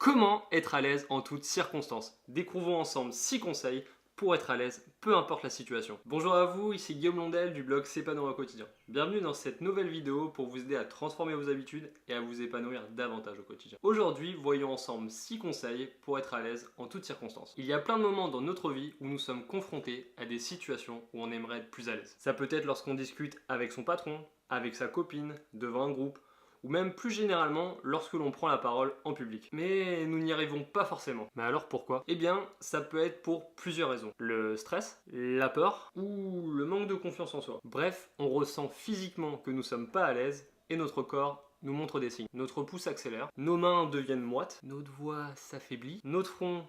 Comment être à l'aise en toutes circonstances? Découvrons ensemble 6 conseils pour être à l'aise, peu importe la situation. Bonjour à vous, ici Guillaume Londel du blog S'épanouir au quotidien. Bienvenue dans cette nouvelle vidéo pour vous aider à transformer vos habitudes et à vous épanouir davantage au quotidien. Aujourd'hui, voyons ensemble 6 conseils pour être à l'aise en toutes circonstances. Il y a plein de moments dans notre vie où nous sommes confrontés à des situations où on aimerait être plus à l'aise. Ça peut être lorsqu'on discute avec son patron, avec sa copine, devant un groupe, ou même plus généralement lorsque l'on prend la parole en public. Mais nous n'y arrivons pas forcément. Mais alors pourquoi? Eh bien, ça peut être pour plusieurs raisons. Le stress, la peur ou le manque de confiance en soi. Bref, on ressent physiquement que nous sommes pas à l'aise et notre corps nous montre des signes. Notre pouce s'accélère, nos mains deviennent moites, notre voix s'affaiblit, notre front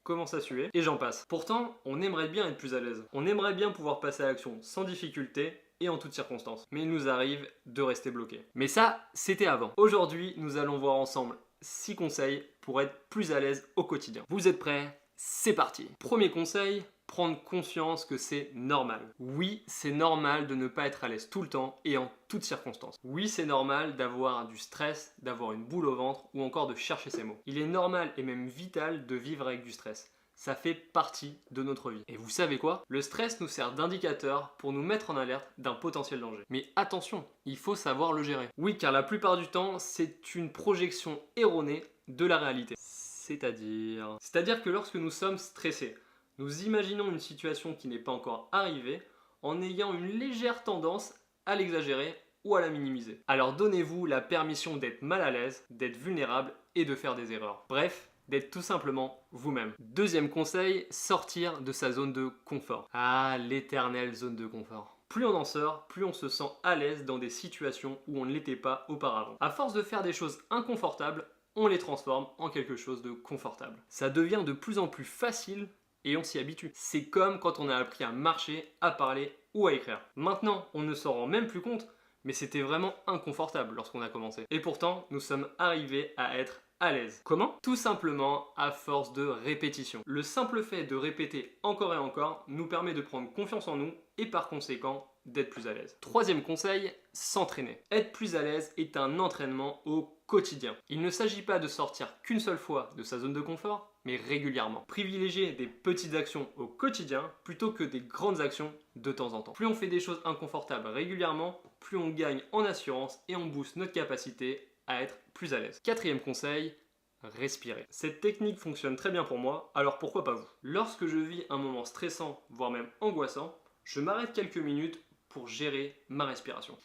commence à suer, et j'en passe. Pourtant, on aimerait bien être plus à l'aise. On aimerait bien pouvoir passer à l'action sans difficulté et en toutes circonstances. Mais il nous arrive de rester bloqué. Mais ça, c'était avant. Aujourd'hui, nous allons voir ensemble 6 conseils pour être plus à l'aise au quotidien. Vous êtes prêts? C'est parti! Premier conseil, prendre conscience que c'est normal. Oui, c'est normal de ne pas être à l'aise tout le temps et en toutes circonstances. Oui, c'est normal d'avoir du stress, d'avoir une boule au ventre ou encore de chercher ses mots. Il est normal et même vital de vivre avec du stress. Ça fait partie de notre vie. Et vous savez quoi? Le stress nous sert d'indicateur pour nous mettre en alerte d'un potentiel danger. Mais attention, il faut savoir le gérer. Oui, car la plupart du temps, c'est une projection erronée de la réalité. C'est-à-dire que lorsque nous sommes stressés, nous imaginons une situation qui n'est pas encore arrivée en ayant une légère tendance à l'exagérer ou à la minimiser. Alors donnez-vous la permission d'être mal à l'aise, d'être vulnérable et de faire des erreurs. Bref, d'être tout simplement vous-même. Deuxième conseil, sortir de sa zone de confort. Ah, l'éternelle zone de confort. Plus on en sort, plus on se sent à l'aise dans des situations où on ne l'était pas auparavant. À force de faire des choses inconfortables, on les transforme en quelque chose de confortable. Ça devient de plus en plus facile et on s'y habitue. C'est comme quand on a appris à marcher, à parler ou à écrire. Maintenant, on ne s'en rend même plus compte, mais c'était vraiment inconfortable lorsqu'on a commencé. Et pourtant, nous sommes arrivés à être à l'aise. Comment? Tout simplement à force de répétition. Le simple fait de répéter encore et encore nous permet de prendre confiance en nous et par conséquent d'être plus à l'aise. Troisième conseil, s'entraîner. Être plus à l'aise est un entraînement au quotidien. Il ne s'agit pas de sortir qu'une seule fois de sa zone de confort, mais régulièrement. Privilégier des petites actions au quotidien plutôt que des grandes actions de temps en temps. Plus on fait des choses inconfortables régulièrement, plus on gagne en assurance et on booste notre capacité à être plus à l'aise. Quatrième conseil, respirer. Cette technique fonctionne très bien pour moi, alors pourquoi pas vous? Lorsque je vis un moment stressant, voire même angoissant, je m'arrête quelques minutes pour gérer ma respiration.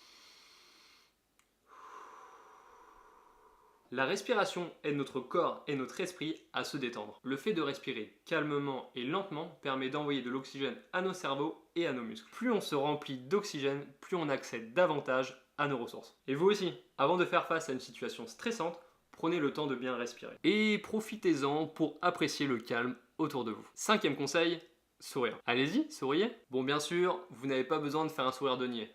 La respiration aide notre corps et notre esprit à se détendre. Le fait de respirer calmement et lentement permet d'envoyer de l'oxygène à nos cerveaux et à nos muscles. Plus on se remplit d'oxygène, plus on accède davantage à nos ressources. Et vous aussi, avant de faire face à une situation stressante, prenez le temps de bien respirer. Et profitez-en pour apprécier le calme autour de vous. Cinquième conseil, sourire. Allez-y, souriez. Bon, bien sûr, vous n'avez pas besoin de faire un sourire de niais.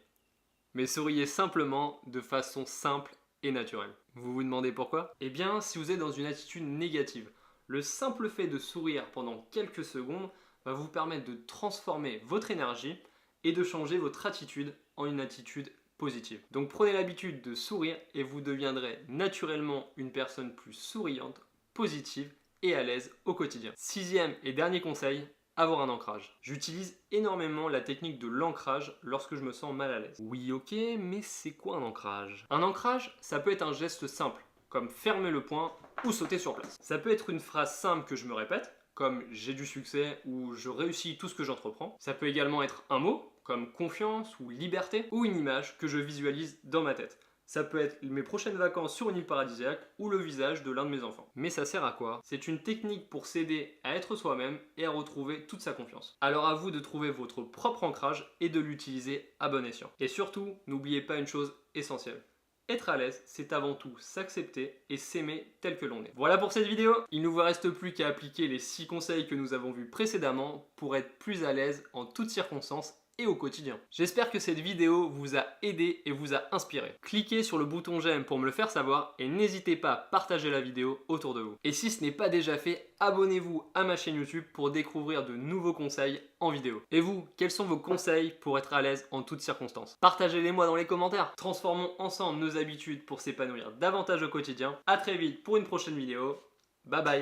Mais souriez simplement de façon simple et naturelle. Vous vous demandez pourquoi? Eh bien, si vous êtes dans une attitude négative, le simple fait de sourire pendant quelques secondes va vous permettre de transformer votre énergie et de changer votre attitude en une attitude positive. Donc prenez l'habitude de sourire et vous deviendrez naturellement une personne plus souriante, positive et à l'aise au quotidien. Sixième et dernier conseil, avoir un ancrage. J'utilise énormément la technique de l'ancrage lorsque je me sens mal à l'aise. Oui, ok, mais c'est quoi un ancrage? Un ancrage, ça peut être un geste simple, comme fermer le poing ou sauter sur place. Ça peut être une phrase simple que je me répète, comme j'ai du succès ou je réussis tout ce que j'entreprends. Ça peut également être un mot, comme confiance ou liberté, ou une image que je visualise dans ma tête. Ça peut être mes prochaines vacances sur une île paradisiaque ou le visage de l'un de mes enfants. Mais ça sert à quoi? C'est une technique pour s'aider à être soi-même et à retrouver toute sa confiance. Alors à vous de trouver votre propre ancrage et de l'utiliser à bon escient. Et surtout, n'oubliez pas une chose essentielle. Être à l'aise, c'est avant tout s'accepter et s'aimer tel que l'on est. Voilà pour cette vidéo. Il ne vous reste plus qu'à appliquer les 6 conseils que nous avons vus précédemment pour être plus à l'aise en toutes circonstances et au quotidien. J'espère que cette vidéo vous a aidé et vous a inspiré. Cliquez sur le bouton j'aime pour me le faire savoir et n'hésitez pas à partager la vidéo autour de vous. Et si ce n'est pas déjà fait, abonnez-vous à ma chaîne YouTube pour découvrir de nouveaux conseils en vidéo. Et vous, quels sont vos conseils pour être à l'aise en toutes circonstances? Partagez-les-moi dans les commentaires. Transformons ensemble nos habitudes pour s'épanouir davantage au quotidien. A très vite pour une prochaine vidéo. Bye bye.